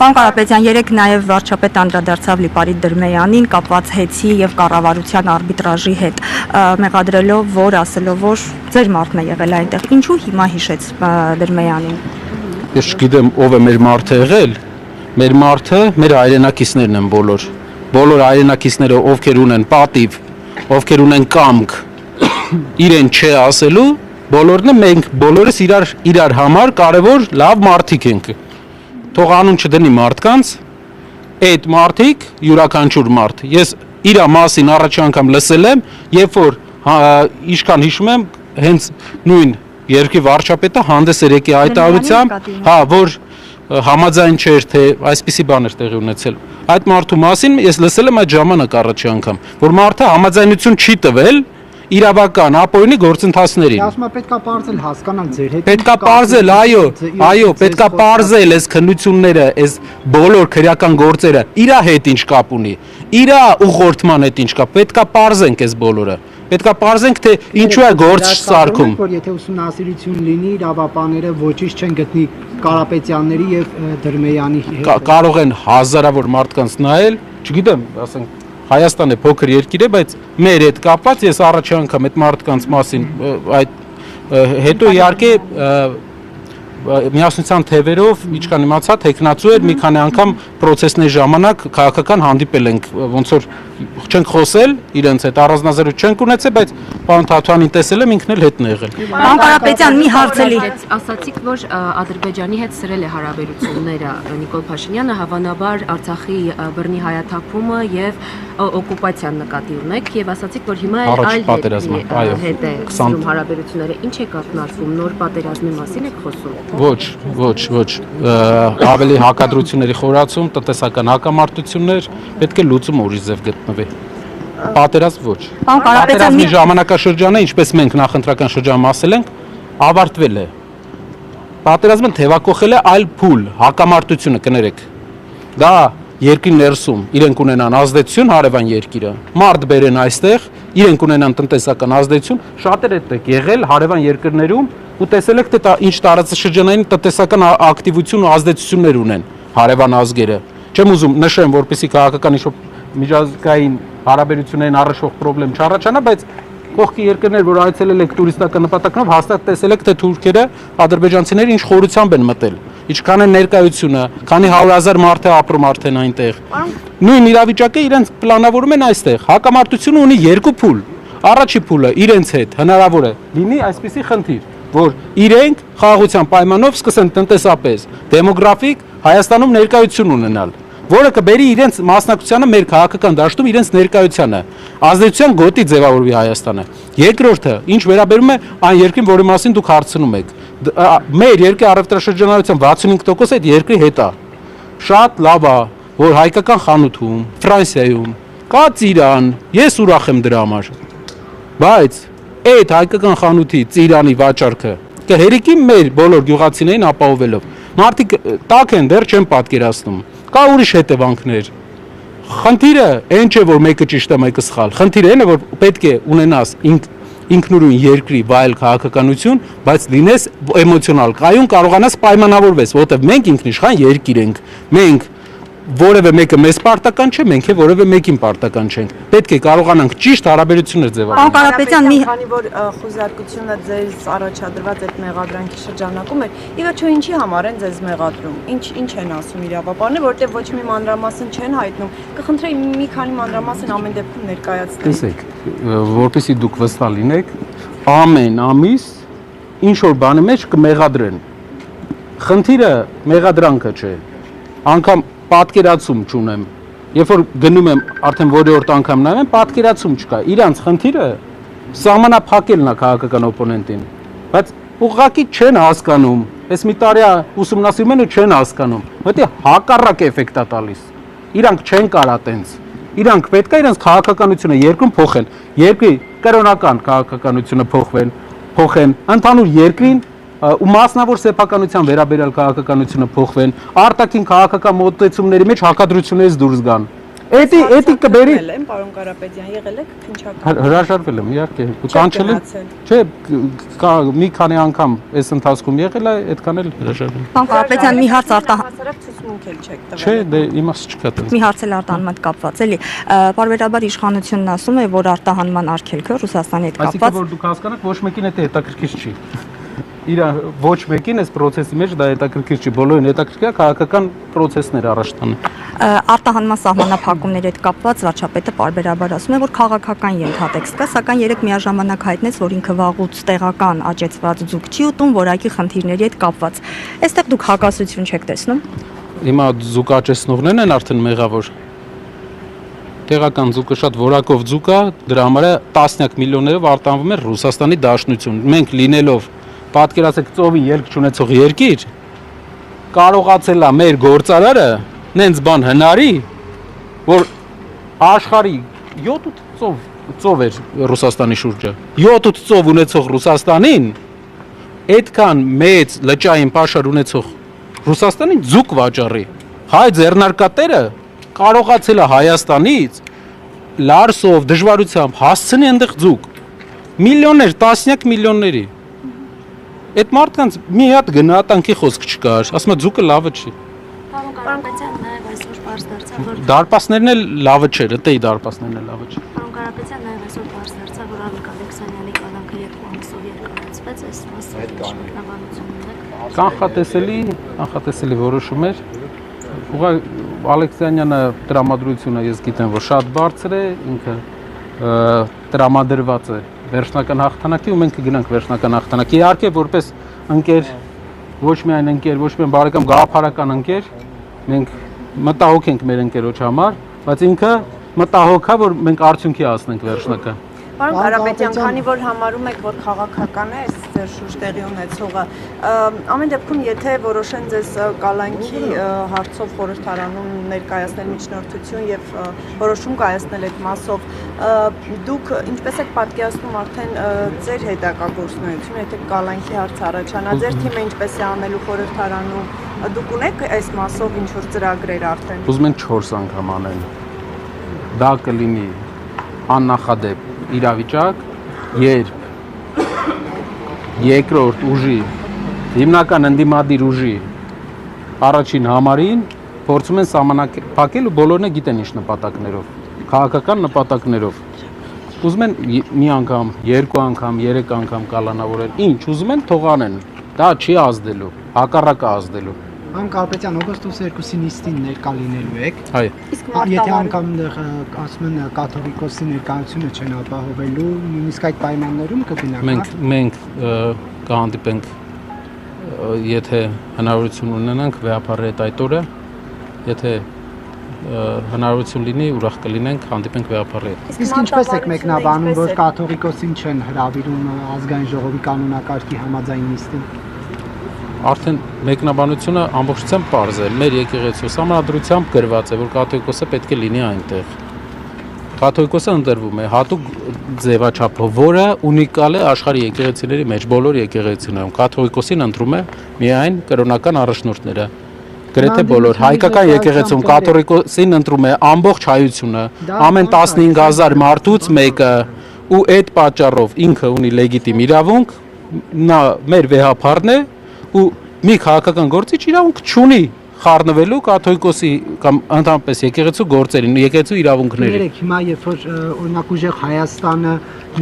Պարոն Կարապետյան, երեկ նաև վարչապետը անդրադարձավ Լիպարիտ Դրմեյանին կապված հեծի եւ կառավարության արբիտրաժի հետ, մեղադրելով, որ ասելով, որ ձեր մարդն է եղել այնտեղ։ Ինչու հիմա հիշեց Դրմեյանին։ Ես չգիտեմ ով է մեր մարդը եղել, մեր մարդը մեր հայրենակիցներն են բոլոր հայրենակիցները, ովքեր ունեն պատիվ, ովքեր ունեն կամք իրեն չէ ասելու, բոլորն մենք բոլորս իրար համար կարևոր լավ մարդիկ ենք։ Թող անուն չդնի մարդկանց, այդ մարդիկ յուրաքանչյուր մարդ։ Ես իրա մասին առաջ անգամ լսել եմ, երբ որ իշքան հիշում եմ, հենց նույն երկրի վարչապետը հանդես էր եկել հայտարարությամբ, որ համաձայն չէր, թե այսպիսի բան էր տեղի ունեցել։ Այդ մարդու մասին ես լսել եմ այդ ժամանակ առաջի անգամ, որ մարդը համաձայնություն չի տվել իրավական ապօրինի գործընթացներին։ Ասում եմ պետքա պարզել հասկանանք ձեր հետ։ Պետքա պարզել, այո, պետքա պարզել այս քննությունները, այս բոլոր քրեական գործերը իրա հետ ինչ կապ ունի, իրա ուղղորդման հետ ինչ կապ, պետքա պարզենք այս բոլորը։ Պետքա պարզենք, թե ինչու է գործ սարքում։ Որ եթե ուսումնասիրություն լինի, իրավապանները ոչինչ չեն գտնի Կարապետյանների եւ Դրմեյանի հետ։ Կարող են հազարավոր մարդկանց նայել, չգիտեմ, ասենք Հայաստանը փոքր երկիր է, բայց մեր հետ կապված ես առաջի անգամ այդ մարդկանց մասին այդ հետո իհարկե միասնության թևերով ինչքան իմացա տեխնացու էր մի քանի անգամ process-ների ժամանակ քաղաքական հանդիպել ենք ոնց որ չենք խոսել իրենց հետ առանձնազրույց չենք ունեցել բայց պարոն Թաթյանին տեսել եմ ինքն էլ հետն է եղել Պարոն Կարապետյան մի հարցելի ասացիք որ Ադրբեջանի հետ սրել է հարաբերությունները Նիկոլ Փաշինյանը հավանաբար Արցախի բռնի հայաթափումը եւ օկուպացիան նկատի ունեք եւ ասացիք որ հիմա այլ հետ է սրում հարաբերությունները ինչ է կապնարկվում նոր պատերազմի մասին եք խոսում Ոչ, ավելի հակադրությունների խորացում, տնտեսական հակամարտություններ, պետք է լուծում ուրիշ ձև գտնվի։ Պատերազմ ոչ։ Պատերազմի ժամանակաշրջանը, ինչպես մենք նախընտրական շրջանում ասել ենք, ավարտվել է։ Պատերազմը թևակողել է այլ փուլ, հակամարտությունը կներեք։ Դա երկրի ներսում իրենք ունենան ազդեցություն հարևան երկիրը։ Մարդ բերեն այստեղ, իրենք ունենան տնտեսական ազդեցություն, շատեր այդտեղ եղել հարևան երկրներում ու տեսել եք թե ինչ տարածաշրջանային տնտեսական ակտիվություն ու ազդեցություններ ունեն հարևան ազգերը։ Չեմ ուզում նշեմ, որպեսզի քաղաքական ինչ-որ միջազգային հարաբերություններին առնչվող խնդրեմ չառաջանա, բայց կողքի երկրներ, որ այցելել եք տուրիստական նպատակներով, հաստատ տեսել եք թե թուրքերը, ադրբեջանցիները ինչ խորությամբ են մտել։ Ինչքան է ներկայությունը, քանի 100,000 մարդ է ապրում արդեն այնտեղ։ Նույն իրավիճակը իրենց պլանավորում են այստեղ։ Հակամարտությունը ունի երկու փուլ։ Առաջի փուլը իրենց հետ հնարավոր է լինի այսպիսի խնդիր, որ իրենք խաղաղության պայմանով սկսեն տնտեսապես, դեմոգրաֆիկ Հայաստանում ներկայություն ունենալ, որը կբերի իրենց մասնակցությանը մեր քաղաքական դաշտում իրենց ներկայությանը, ազդեցության գոտի ձևավորվի Հայաստանը։ Երկրորդը, ինչ վերաբերում է այն երկրին, որի մասին դուք հարցնում եք, մեր երկրի առևտրաշրջանառության 65% այդ երկրի հետ է։ Շատ լավ է, որ հայկական խանութում, Ֆրանսիայում կա ծիրան, ես ուրախ եմ դրա համար։ Բայց այդ հայկական խանութի ծիրանի վաճառքը կհերիկի մեր բոլոր գյուղացիներին ապահովելով։ Մարդիկ տաք են դեռ չեն պատկերացնում։ Կա ուրիշ հետևանքներ։ Խնդիրը այն չէ, որ մեկը ճիշտ է, մեկը սխալ։ Խնդիրը այն է, որ պետք է ունենաս ինքնուրույն երկրի վայել քաղաքականություն, բայց լինես էմոցիոնալ կայուն, կարողանաս պայմանավորվես, որովհետև մենք ինքնիշխան երկիր ենք։ Մենք որևէ մեկը մեզ պարտական չէ, մենք որևէ մեկին պարտական չենք։ Պետք է կարողանանք ճիշտ հարաբերություններ ձևավորել։ Պարոն Կարապետյան, քանի որ խոզարկությունը ձեզ առաջադրված այդ մեղադրանքի շրջանակում էր, ի վերջո ինչի համար են ձեզ մեղադրում։ Ինչ են ասում իրավապանները, որտեղ ոչ մի մանրամասն չեն հայտնում։ Կխնդրեի մի քանի մանրամասն ամեն դեպքում ներկայացնել։ Տեսեք, որպեսզի դուք վստահ լինեք, ամեն ամիս ինչ որ բանի մեջ կմեղադրեն։ Խնդիրը մեղադրանքը չէ։ Անկամ պատկերացում չունեմ։ Երբ որ գնում եմ արդեն որի-օրդ անգամ նայում եմ, պատկերացում չկա։ Իրանց խնդիրը սահմանափակելն է քաղաքական օպոնենտին, բայց ուղղակի չեն հասկանում։ Այս մի տարի ուսումնասիրում են ու չեն հասկանում, որտեղ հակառակ էֆեկտ է տալիս։ Իրանք չեն կարա տենց։ Իրանք պետք է իրենց քաղաքականությունը երկրում փոխեն, երկրի կրոնական քաղաքականությունը փոխեն, ընդհանուր երկրին ու մասնավոր սեփականության վերաբերյալ քաղաքականությունը փոխվեն, արտաքին քաղաքական մոտեցումների մեջ հակադրություններից դուրս գան։ Էդի կբերի։ Պարոն Կարապետյան, եղել եք քննչական։ Հրաժարվել եմ, իհարկե։ Կանչել եմ։ Չէ, մի քանի անգամ այս ընթացքում եղել է, այդքան էլ հրաժարվել։ Պարոն Կարապետյան, մի հարց ուսմունք էլ չեք տվել։ Չէ, դե իմաստ չկա դες։ Մի հարց էլ արտահանման հետ կապված էլի։ Պարբերաբար իշխանությունն ասում է, որ արտահանման արգելքը Ռուսաստանի հետ Այսինքն կապված որ դուք հասկանաք, ոչ մեկին դա հետաքրքիր չի։ Իր ոչ մեկին այս process-ի մեջ դա հետաքրքիր չի, բոլորին հետաքրքիր է քաղաքական process-ներ առաջ տանել։ արտահանման սահմանափակումների հետ կապված վարչապետը պարբերաբար ասում է, որ քաղաքական ենթատեքստ կա, սակայն երեք միաժամանակ հայտնեց, որ ինքը վաղուց տեղական աճեցված ձուկ չի ուտում, որակի խնդիրների հետ կապված։ Այստեղ դուք հակասություն չեք տեսնում։ Հիմա ձուկ աճեցնողներն են արդեն մեղավոր։ Տեղական ձուկը շատ որակով ձուկ է, դրա համար է տասնյակ միլիոններով արտանվում է Ռուսաստանի Դաշնություն։ Մենք լինելով պատկերացեք ծովի ելք չունեցող երկիր, կարողացել է մեր գործարարը նենց բան հնարի, որ աշխարհի 7-8 ծով էր Ռուսաստանի շուրջը։ 7-8 ծով ունեցող Ռուսաստանին այդքան մեծ լճային պաշար ունեցող Ռուսաստանին ձուկ վաճառի։ Հայ ձեռնարկատերը կարողացել է Հայաստանից լարսով դժվարությամբ հասցնի այնտեղ ձուկ։ Միլիոններ, տասնյակ միլիոնների։ Այդ մարդկանց մի հատ գնահատանքի խոսք չկար, ասում է ձուկը լավը չի։ Պարոն Կարապետյան նաև այսօր բարձ դարձավ, որ Դարպասներն էլ լավը չէր, ըտեի դարպասներն էլ լավը չէր։ Պարոն Կարապետյան նաև այսօր բարձ դարձավ, որ Ալիկ Ալեքսանյանի կալանքը 2 ամսով երկարացվեց, այս մասով ինչ մեկնաբանություն ունեք։ Կանխատեսելի որոշում էր։ Ալեքսանյանը տրամադրությունը ես գիտեմ, որ շատ բարձր է, ինքը տրամադրված է վերջնական հաղթանակի ու մենք կգնանք վերջնական հաղթանակի։ Իհարկե որպես ընկեր, ոչ միայն ընկեր, ոչ միայն բարեկամ, գաղափարական ընկեր, մենք մտահոգ ենք մեր ընկերոջ համար, բայց ինքը մտահոգ է, որ մենք արդյունքի հասնենք վերջնական։ Պարոն Կարապետյան, քանի որ համարում եք, որ քաղաքական է ձեր շուրջ տեղի ունեցողը, ամեն դեպքում եթե որոշեն ձեզ կալանքի հարցով խորհրդարանում ներկայացնել միջնորդություն եւ որոշում կայացնել այդ մասով, դուք ինչպես եք պատկերացնում արդեն ձեր հետագա գործունեությունը, եթե կալանքի հարց առաջանա, ձեր թիմը ինչպես է անելու խորհրդարանում, դուք ունեք այս մասով ինչ որ ծրագրեր արդեն։ Ուզում են 4 անգամ անել։ Դա կլինի աննախադեպ իրավիճակ, երբ երկրորդ ուժի, հիմնական ընդդիմադիր ուժի առաջին համարին փորձում են սահմանափակել ու բոլորն է գիտեն ինչ նպատակներով, քաղաքական նպատակներով։ Ուզում են մի անգամ, երկու անգամ, երեք անգամ կալանավորել, ինչ ուզում են թող անեն, դա չի ազդելու, հակառակը ազդելու։ Պարոն Կարապետյան, օգոստոսի 2-ի նիստին ներկա լինելու եք։ Այո։ Իսկ Եթե անգամ ասում են կաթողիկոսի ներկայությունը չեն ապահովելու, նույնիսկ այդ պայմաններում կգնանք։ Մենք կհանդիպենք, եթե հնարավորություն ունենանք, վեհապարել այդ օրը, եթե հնարավորություն լինի, ուրախ կլինենք, հանդիպենք վեհապարել։ Իսկ ինչպես եք մեկնաբանում, որ կաթողիկոսին չեն հրավիրում ազգային ժողովի կանոնակարգի համաձայն նիստին։ Արդեն մեկնաբանությունը ամբողջությամբ պարզ է, մեր եկեղեցու համանդրությամբ գրված է, որ կաթողիկոսը պետք է լինի այնտեղ։ Կաթողիկոսը ընտրվում է հատուկ ձևաչափով, որը ունիկալ է աշխարհի եկեղեցիների մեջ, բոլոր եկեղեցիներում։ Կաթողիկոսին ընտրում է միայն կրոնական առաջնորդները։ Գրեթե բոլոր հայկական եկեղեցում կաթողիկոսին ընտրում է ամբողջ հայությունը, ամեն 15000 մարդուց մեկը, ու այդ պատճառով ինքը ունի լեգիտիմ իրավունք, նա մեր վեհապարն է ու մի քաղաքական գործիչ իրավունք չունի խառնվելու կաթողիկոսի կամ ընդհանրապես եկեղեցու գործերին, եկեղեցու իրավունքներին։ Ներեք, հիմա երբ որ օրինակ ուժեղ Հայաստանը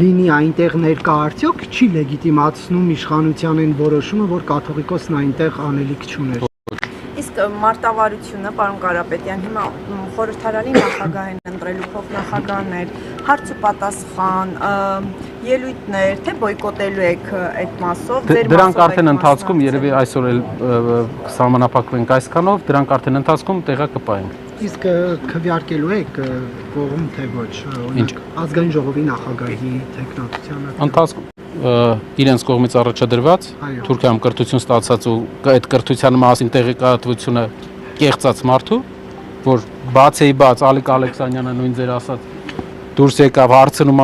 լինի այնտեղ ներկա արդյոք չի լեգիտիմացնում իշխանության այն որոշումը, որ կաթողիկոսն այնտեղ անելիք չուներ։ Իսկ մարտավարությունը, պարոն Կարապետյան, հիմա խորհրդարանի նախագահ են ընտրելու փոխնախագահներ, հարց ու պատասխան, ելույթներ, թե բոյկոտելու եք այդ մասով, դրանք արդեն ընթացքում, երևի այսօր էլ կսահմանափակվենք այսքանով, դրանք արդեն ընթացքում տեղա կպայենք։ Իսկ քվեարկելու եք կողմ թե ոչ, ազգային ժողովի նախագահի տեխնատությանը։ Ընթացքում իրենց կողմից առաջադրված Թուրքիայում կրթություն ստացած ու այդ կրթության մասին տեղեկատվությունը կեղծած մարդու, որ բացեի բաց Ալիկ Ալեքսանյանը նույն ձեր ասած դուրս եկավ հարցնում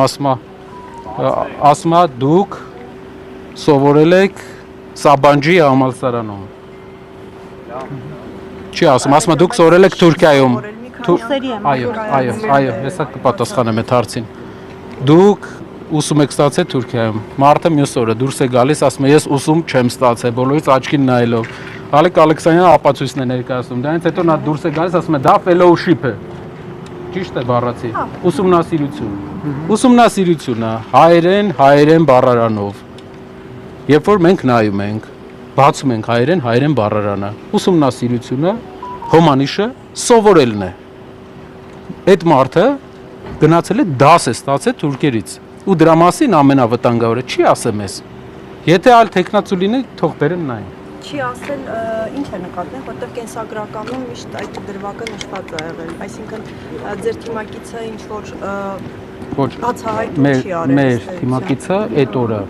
ասում դուք սովորել եք Սաբանջի համալսարանում։ Չի ասում դուք սովորել եք Թուրքիայում։ Այո, հեսա կպատասխանեմ այդ հարցին։ Դուք ուսում եք ստացել Թուրքիայում։ Մարդը մյուս օրը դուրս է գալիս, ասում է ես ուսում չեմ ստացել, բոլորից աչքին նայելով։ Ալեք Ալեքսանյանը ապացույցն է ներկայացնում։ Դրանից հետո նա դուրս է գալիս, ասում է դա fellowship է։ Ճիշտ է բառացի։ Ուսումնասիրություն։ Ուսումնասիրությունը հայերեն բառարանով։ Երբ որ մենք նայում ենք, բացում ենք հայերեն բառարանը, ուսումնասիրությունը, հոմանիշը սովորելն է։ Այդ մարդը գնացել է դաս է ստացել թուրքերից։ Ու դրա մասին ամենավտանգավորը չի ասեմ ես։ Եթե այլ տեխնացու լինի, թող բերեն նային։ Չի ասել ինչ է նկատել, որտեղ կենսագրականում միշտ այդ դրվագը նշված է եղել, այսինքն ձեր թիմակիցը ինչ որ բացահայտում չի արել։ Մեր թիմակիցը այդ օրը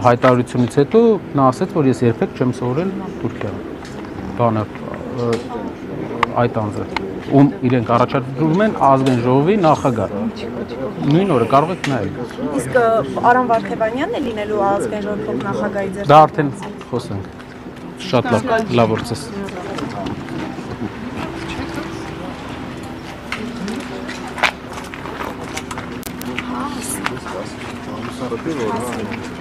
հայտարարությունից հետո նա ասաց, որ ես երբեք չեմ սովորել Թուրքիա։ Բանը այդ անձը, ում իրենք առաջադրում են ազգային ժողովի նախագահ։ Նույն օրը կարող եք նայել։ Իսկ Արամ Վարդևանյանն է լինելու ազգային ժողովի փոխնախագահի ձեր։ Դա արդեն խոսենք։ Շատ լավ որցես։ Հարուսարը